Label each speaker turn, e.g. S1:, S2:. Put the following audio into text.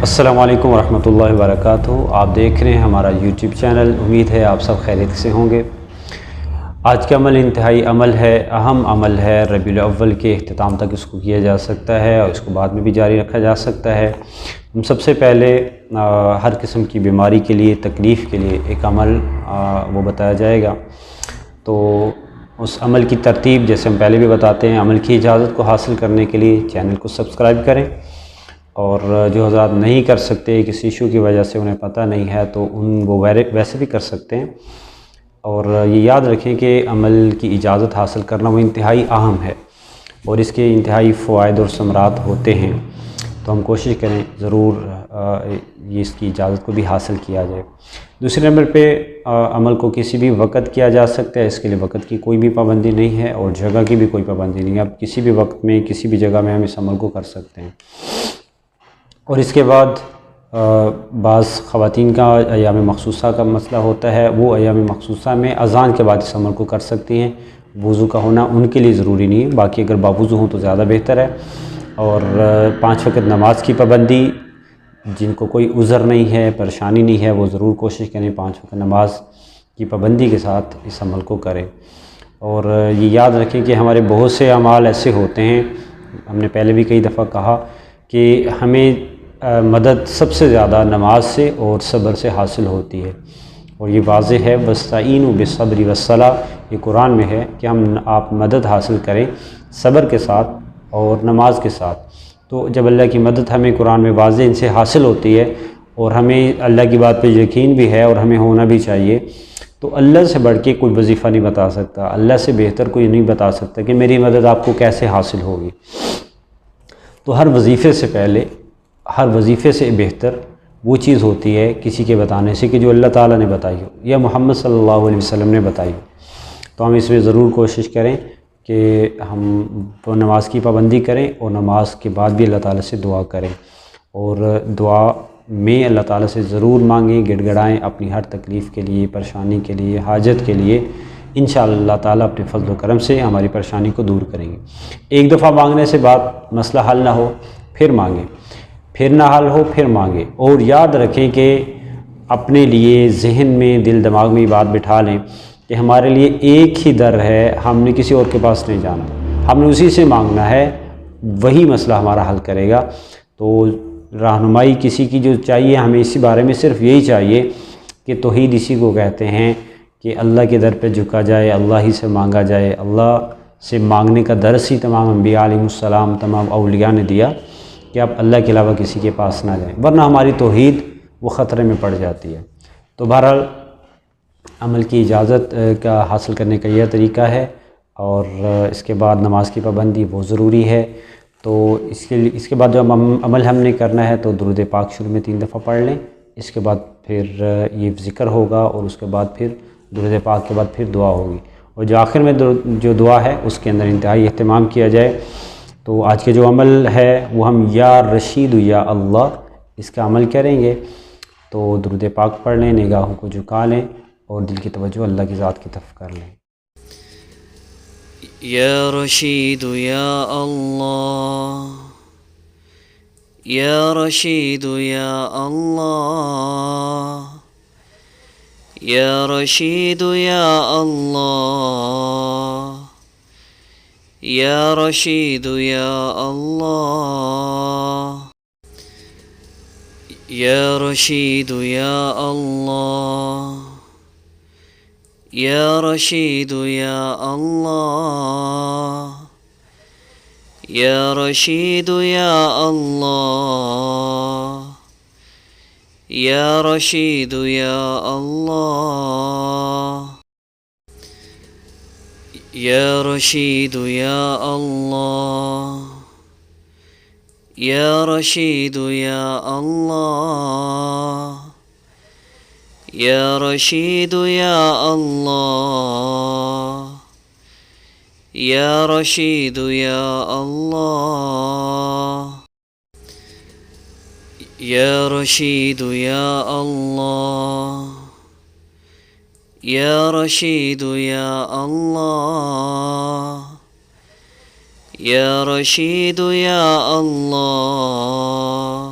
S1: السلام علیکم ورحمۃ اللہ وبرکاتہ۔ آپ دیکھ رہے ہیں ہمارا یوٹیوب چینل۔ امید ہے آپ سب خیریت سے ہوں گے۔ آج کا عمل انتہائی عمل ہے، اہم عمل ہے۔ ربیع الاول کے اختتام تک اس کو کیا جا سکتا ہے اور اس کو بعد میں بھی جاری رکھا جا سکتا ہے۔ ہم سب سے پہلے ہر قسم کی بیماری کے لیے، تکلیف کے لیے ایک عمل وہ بتایا جائے گا۔ تو اس عمل کی ترتیب جیسے ہم پہلے بھی بتاتے ہیں، عمل کی اجازت کو حاصل کرنے کے لیے چینل کو سبسکرائب کریں، اور جو حضرات نہیں کر سکتے کسی ایشو کی وجہ سے انہیں پتہ نہیں ہے تو وہ ویسے بھی کر سکتے ہیں۔ اور یہ یاد رکھیں کہ عمل کی اجازت حاصل کرنا وہ انتہائی اہم ہے اور اس کے انتہائی فوائد اور ثمرات ہوتے ہیں۔ تو ہم کوشش کریں ضرور یہ اس کی اجازت کو بھی حاصل کیا جائے۔ دوسرے نمبر پہ عمل کو کسی بھی وقت کیا جا سکتا ہے، اس کے لیے وقت کی کوئی بھی پابندی نہیں ہے اور جگہ کی بھی کوئی پابندی نہیں ہے۔ اب کسی بھی وقت میں کسی بھی جگہ میں ہم اس عمل کو کر سکتے ہیں۔ اور اس کے بعد بعض خواتین کا ایام مخصوصہ کا مسئلہ ہوتا ہے، وہ ایام مخصوصہ میں اذان کے بعد اس عمل کو کر سکتی ہیں۔ وضو کا ہونا ان کے لیے ضروری نہیں ہے، باقی اگر باوضو ہوں تو زیادہ بہتر ہے۔ اور 5 وقت نماز کی پابندی، جن کو کوئی عذر نہیں ہے، پریشانی نہیں ہے، وہ ضرور کوشش کریں 5 وقت نماز کی پابندی کے ساتھ اس عمل کو کریں۔ اور یہ یاد رکھیں کہ ہمارے بہت سے اعمال ایسے ہوتے ہیں، ہم نے پہلے بھی کئی دفعہ کہا کہ ہمیں مدد سب سے زیادہ نماز سے اور صبر سے حاصل ہوتی ہے، اور یہ واضح ہے۔ وَاسْتَعِینُوا بِالصَّبْرِ وَالصَّلَاةِ، یہ قرآن میں ہے کہ آپ مدد حاصل کریں صبر کے ساتھ اور نماز کے ساتھ۔ تو جب اللہ کی مدد ہمیں قرآن میں واضح ان سے حاصل ہوتی ہے اور ہمیں اللہ کی بات پہ یقین بھی ہے اور ہمیں ہونا بھی چاہیے، تو اللہ سے بڑھ کے کوئی وظیفہ نہیں بتا سکتا، اللہ سے بہتر کوئی نہیں بتا سکتا کہ میری مدد آپ کو کیسے حاصل ہوگی۔ تو ہر وظیفے سے پہلے، ہر وظیفے سے بہتر وہ چیز ہوتی ہے کسی کے بتانے سے کہ جو اللہ تعالیٰ نے بتائی ہو یا محمد صلی اللہ علیہ وسلم نے بتائی ہو۔ تو ہم اس میں ضرور کوشش کریں کہ ہم وہ نماز کی پابندی کریں اور نماز کے بعد بھی اللہ تعالیٰ سے دعا کریں، اور دعا میں اللہ تعالیٰ سے ضرور مانگیں، گڑ گڑائیں اپنی ہر تکلیف کے لیے، پریشانی کے لیے، حاجت کے لیے۔ انشاءاللہ اللہ تعالیٰ اپنے فضل و کرم سے ہماری پریشانی کو دور کریں گے۔ ایک دفعہ مانگنے سے بات مسئلہ حل نہ ہو پھر مانگیں، پھر نہ حل ہو پھر مانگیں، اور یاد رکھیں کہ اپنے لیے ذہن میں، دل دماغ میں یہ بات بٹھا لیں کہ ہمارے لیے ایک ہی در ہے، ہم نے کسی اور کے پاس نہیں جانا، ہم نے اسی سے مانگنا ہے، وہی مسئلہ ہمارا حل کرے گا۔ تو رہنمائی کسی کی جو چاہیے، ہمیں اسی بارے میں صرف یہی چاہیے کہ توحید اسی کو کہتے ہیں کہ اللہ کے در پہ جھکا جائے، اللہ ہی سے مانگا جائے۔ اللہ سے مانگنے کا درس ہی تمام انبیاء علیہ السلام، تمام اولیاء نے دیا کہ آپ اللہ کے علاوہ کسی کے پاس نہ جائیں، ورنہ ہماری توحید وہ خطرے میں پڑ جاتی ہے۔ تو بہرحال عمل کی اجازت کا حاصل کرنے کا یہ طریقہ ہے، اور اس کے بعد نماز کی پابندی وہ ضروری ہے۔ تو اس کے بعد جو عمل ہم نے کرنا ہے تو درود پاک شروع میں 3 دفعہ پڑھ لیں، اس کے بعد پھر یہ ذکر ہوگا، اور اس کے بعد پھر درود پاک کے بعد پھر دعا ہوگی، اور جو آخر میں جو دعا ہے اس کے اندر انتہائی اہتمام کیا جائے۔ تو آج کے جو عمل ہے وہ ہم یا رشید یا اللہ اس کا عمل کریں گے۔ تو درود پاک پڑھ لیں، نگاہوں کو جھکا لیں اور دل کی توجہ اللہ کی ذات کی طرف کر لیں۔
S2: یا رشید یا اللہ، یا رشید یا اللہ، یا رشید یا اللہ، یا رشید یا اللہ، یا رشید یا اللہ، یا رشید یا اللہ، یا رشید یا اللہ، یا رشید یا اللہ، یا رشید یا اللہ، یا رشید یا اللہ، یا رشید یا اللہ، یا رشید یا اللہ، یا رشید یا اللہ، یا رشید یا اللہ، یا رشید یا اللہ،